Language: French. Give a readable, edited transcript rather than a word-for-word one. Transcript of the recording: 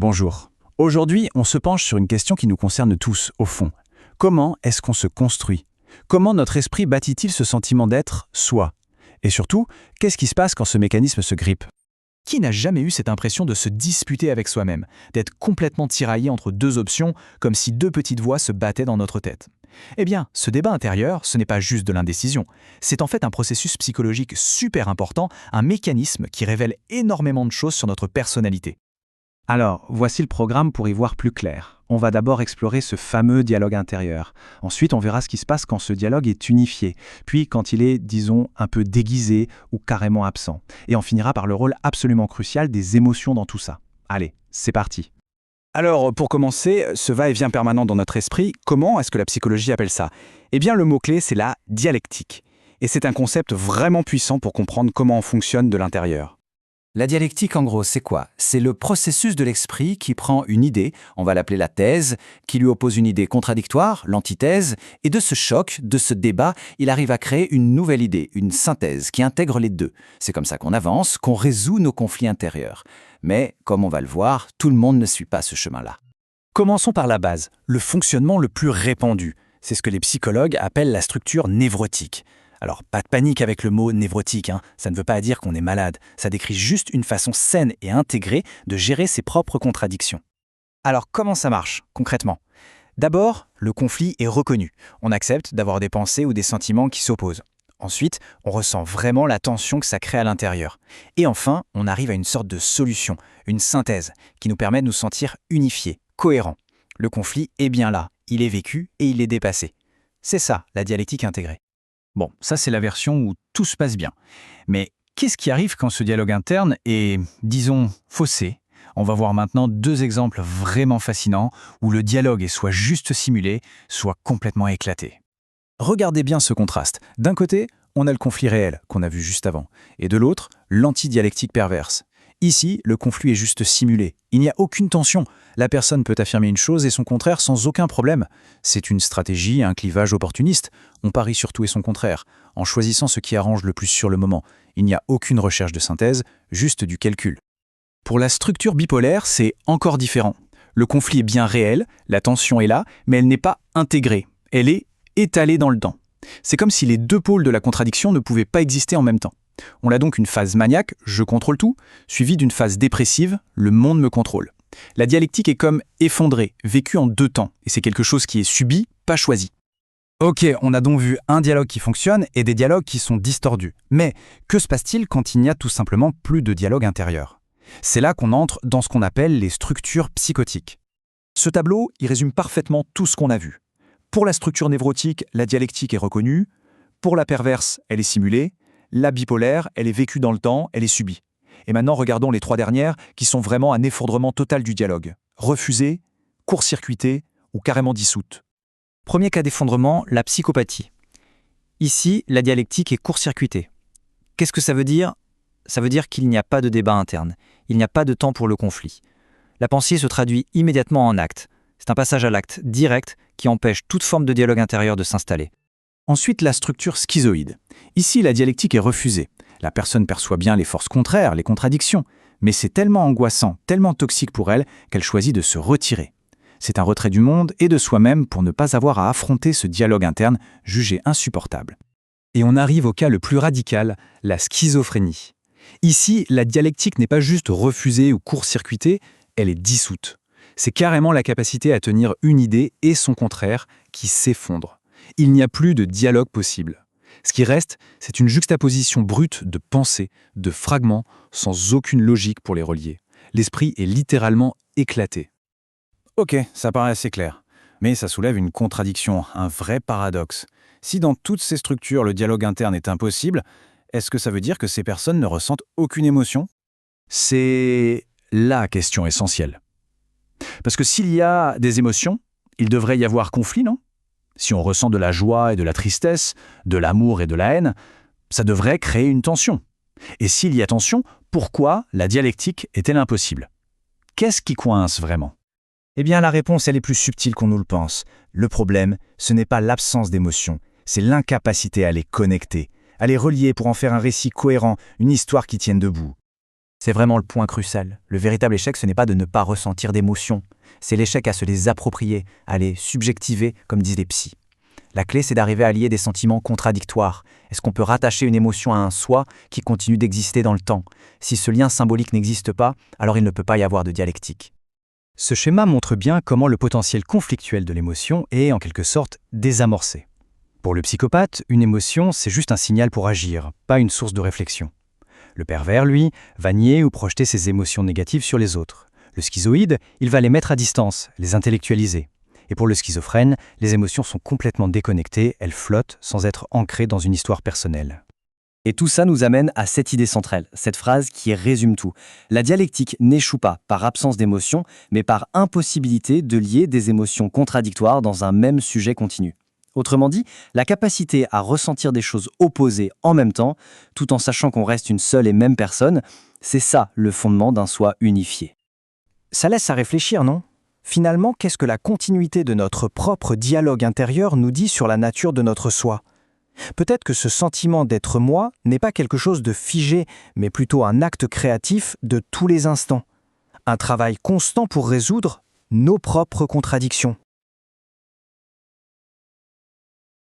Bonjour. Aujourd'hui, on se penche sur une question qui nous concerne tous, au fond. Comment est-ce qu'on se construit? Comment notre esprit bâtit-il ce sentiment d'être soi? Et surtout, qu'est-ce qui se passe quand ce mécanisme se grippe? Qui n'a jamais eu cette impression de se disputer avec soi-même, d'être complètement tiraillé entre deux options, comme si deux petites voix se battaient dans notre tête? Eh bien, ce débat intérieur, ce n'est pas juste de l'indécision. C'est en fait un processus psychologique super important, un mécanisme qui révèle énormément de choses sur notre personnalité. Alors, voici le programme pour y voir plus clair. On va d'abord explorer ce fameux dialogue intérieur. Ensuite, on verra ce qui se passe quand ce dialogue est unifié, puis quand il est, disons, un peu déguisé ou carrément absent. Et on finira par le rôle absolument crucial des émotions dans tout ça. Allez, c'est parti. Alors, pour commencer, ce va-et-vient permanent dans notre esprit, comment est-ce que la psychologie appelle ça? Eh bien, le mot-clé, c'est la dialectique. Et c'est un concept vraiment puissant pour comprendre comment on fonctionne de l'intérieur. La dialectique, en gros, c'est quoi? C'est le processus de l'esprit qui prend une idée, on va l'appeler la thèse, qui lui oppose une idée contradictoire, l'antithèse, et de ce choc, de ce débat, il arrive à créer une nouvelle idée, une synthèse qui intègre les deux. C'est comme ça qu'on avance, qu'on résout nos conflits intérieurs. Mais, comme on va le voir, tout le monde ne suit pas ce chemin-là. Commençons par la base, le fonctionnement le plus répandu. C'est ce que les psychologues appellent la structure névrotique. Alors, pas de panique avec le mot névrotique, ça ne veut pas dire qu'on est malade, ça décrit juste une façon saine et intégrée de gérer ses propres contradictions. Alors, comment ça marche, concrètement? D'abord, le conflit est reconnu. On accepte d'avoir des pensées ou des sentiments qui s'opposent. Ensuite, on ressent vraiment la tension que ça crée à l'intérieur. Et enfin, on arrive à une sorte de solution, une synthèse, qui nous permet de nous sentir unifiés, cohérents. Le conflit est bien là, il est vécu et il est dépassé. C'est ça, la dialectique intégrée. Bon, ça c'est la version où tout se passe bien. Mais qu'est-ce qui arrive quand ce dialogue interne est, disons, faussé? On va voir maintenant deux exemples vraiment fascinants où le dialogue est soit juste simulé, soit complètement éclaté. Regardez bien ce contraste. D'un côté, on a le conflit réel, qu'on a vu juste avant, et de l'autre, l'antidialectique perverse. Ici, le conflit est juste simulé. Il n'y a aucune tension. La personne peut affirmer une chose et son contraire sans aucun problème. C'est une stratégie, un clivage opportuniste. On parie sur tout et son contraire, en choisissant ce qui arrange le plus sur le moment. Il n'y a aucune recherche de synthèse, juste du calcul. Pour la structure bipolaire, c'est encore différent. Le conflit est bien réel, la tension est là, mais elle n'est pas intégrée. Elle est étalée dans le temps. C'est comme si les deux pôles de la contradiction ne pouvaient pas exister en même temps. On a donc une phase maniaque, je contrôle tout, suivie d'une phase dépressive, le monde me contrôle. La dialectique est comme effondrée, vécue en deux temps, et c'est quelque chose qui est subi, pas choisi. Ok, on a donc vu un dialogue qui fonctionne et des dialogues qui sont distordus. Mais que se passe-t-il quand il n'y a tout simplement plus de dialogue intérieur? C'est là qu'on entre dans ce qu'on appelle les structures psychotiques. Ce tableau, il résume parfaitement tout ce qu'on a vu. Pour la structure névrotique, la dialectique est reconnue. Pour la perverse, elle est simulée. La bipolaire, elle est vécue dans le temps, elle est subie. Et maintenant, regardons les trois dernières qui sont vraiment un effondrement total du dialogue. Refusée, court-circuitée ou carrément dissoute. Premier cas d'effondrement, la psychopathie. Ici, la dialectique est court-circuitée. Qu'est-ce que ça veut dire? Ça veut dire qu'il n'y a pas de débat interne. Il n'y a pas de temps pour le conflit. La pensée se traduit immédiatement en acte. C'est un passage à l'acte direct qui empêche toute forme de dialogue intérieur de s'installer. Ensuite, la structure schizoïde. Ici, la dialectique est refusée. La personne perçoit bien les forces contraires, les contradictions, mais c'est tellement angoissant, tellement toxique pour elle qu'elle choisit de se retirer. C'est un retrait du monde et de soi-même pour ne pas avoir à affronter ce dialogue interne jugé insupportable. Et on arrive au cas le plus radical, la schizophrénie. Ici, la dialectique n'est pas juste refusée ou court-circuitée, elle est dissoute. C'est carrément la capacité à tenir une idée et son contraire qui s'effondre. Il n'y a plus de dialogue possible. Ce qui reste, c'est une juxtaposition brute de pensées, de fragments, sans aucune logique pour les relier. L'esprit est littéralement éclaté. Ok, ça paraît assez clair. Mais ça soulève une contradiction, un vrai paradoxe. Si dans toutes ces structures le dialogue interne est impossible, est-ce que ça veut dire que ces personnes ne ressentent aucune émotion? C'est la question essentielle. Parce que s'il y a des émotions, il devrait y avoir conflit, non? Si on ressent de la joie et de la tristesse, de l'amour et de la haine, ça devrait créer une tension. Et s'il y a tension, pourquoi la dialectique est-elle impossible? Qu'est-ce qui coince vraiment? Eh bien, la réponse, elle est plus subtile qu'on nous le pense. Le problème, ce n'est pas l'absence d'émotions, c'est l'incapacité à les connecter, à les relier pour en faire un récit cohérent, une histoire qui tienne debout. C'est vraiment le point crucial. Le véritable échec, ce n'est pas de ne pas ressentir d'émotions. C'est l'échec à se les approprier, à les subjectiver, comme disent les psys. La clé, c'est d'arriver à lier des sentiments contradictoires. Est-ce qu'on peut rattacher une émotion à un soi qui continue d'exister dans le temps? Si ce lien symbolique n'existe pas, alors il ne peut pas y avoir de dialectique. Ce schéma montre bien comment le potentiel conflictuel de l'émotion est, en quelque sorte, désamorcé. Pour le psychopathe, une émotion, c'est juste un signal pour agir, pas une source de réflexion. Le pervers, lui, va nier ou projeter ses émotions négatives sur les autres. Le schizoïde, il va les mettre à distance, les intellectualiser. Et pour le schizophrène, les émotions sont complètement déconnectées, elles flottent sans être ancrées dans une histoire personnelle. Et tout ça nous amène à cette idée centrale, cette phrase qui résume tout. La dialectique n'échoue pas par absence d'émotion, mais par impossibilité de lier des émotions contradictoires dans un même sujet continu. Autrement dit, la capacité à ressentir des choses opposées en même temps, tout en sachant qu'on reste une seule et même personne, c'est ça le fondement d'un soi unifié. Ça laisse à réfléchir, non? Finalement, qu'est-ce que la continuité de notre propre dialogue intérieur nous dit sur la nature de notre soi? Peut-être que ce sentiment d'être moi n'est pas quelque chose de figé, mais plutôt un acte créatif de tous les instants. Un travail constant pour résoudre nos propres contradictions.